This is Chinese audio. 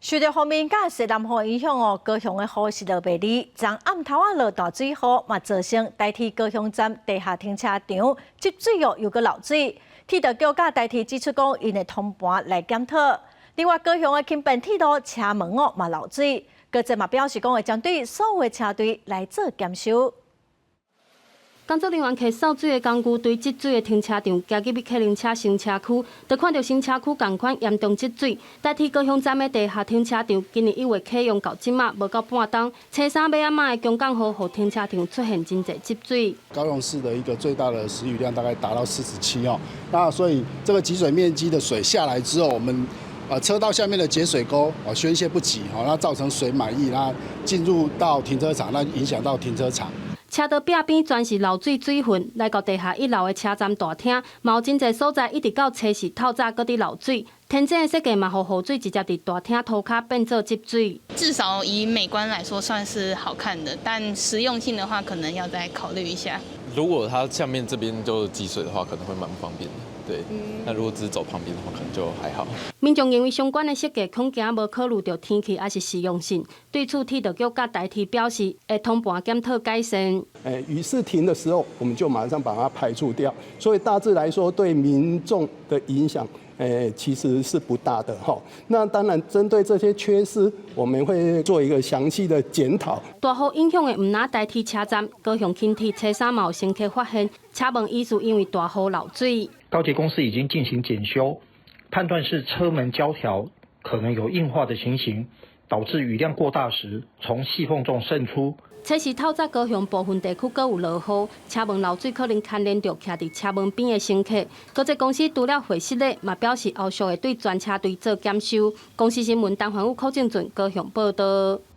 受到锋面甲西南风影响高雄的雨势落袂离，昨暗头落大水雨，嘛造成台铁高雄站地下停车场积水又搁漏水。铁道局甲台铁指出讲，因会通盘来检讨。另外，高雄的轻便铁路车门嘛漏水，各界嘛表示讲会将对所有的车队来做检修。工作人员摕扫水的工具对积水的停车场行入客人车新车区，就看到新车区同款严重积水。台铁高雄站的地下停车场今年1月启用到即马，无到半冬，车衫尾仔马的中港河停车场出现真侪积水。高雄市的一个最大的时雨量大概达到47哦，那所以这个集水面积的水下来之后，我们车道下面的节水沟宣泄不及，那造成水满溢，那进入到停车场，那影响到停车场。车道壁边全是漏水水痕，来到地下1楼的车站大厅，嘛有真侪所在一直到初时透早搁伫漏水。天井的设计嘛，互雨水直接伫大厅涂骹变做积水。至少以美观来说算是好看的，但实用性的话，可能要再考虑一下。如果它下面这边就积水的话，可能会蛮不方便的。对，那如果只是走旁边的话，可能就还好。民众认为相关的设计恐惊无考虑到天气还是实用性，对此铁道局甲台铁表示会通盘检讨改善。雨势停的时候，我们就马上把它排除掉，所以大致来说对民众的影响。其实是不大的哈。那当然，针对这些缺失，我们会做一个详细的检讨。大雨影响的唔哪台铁车站，高雄轻铁车衫嘛有乘客发现车门疑似因为大雨漏水。高捷公司已经进行检修，判断是车门胶条可能有硬化的情形，导致雨量过大时从细缝中渗出。初时透早高雄部分地区阁有落雨，车门漏水可能牵连着徛伫车门边的乘客。高捷公司除了会失礼，嘛表示后续会对全车队做检修。公司新闻陈焕武、柯正俊高雄报道。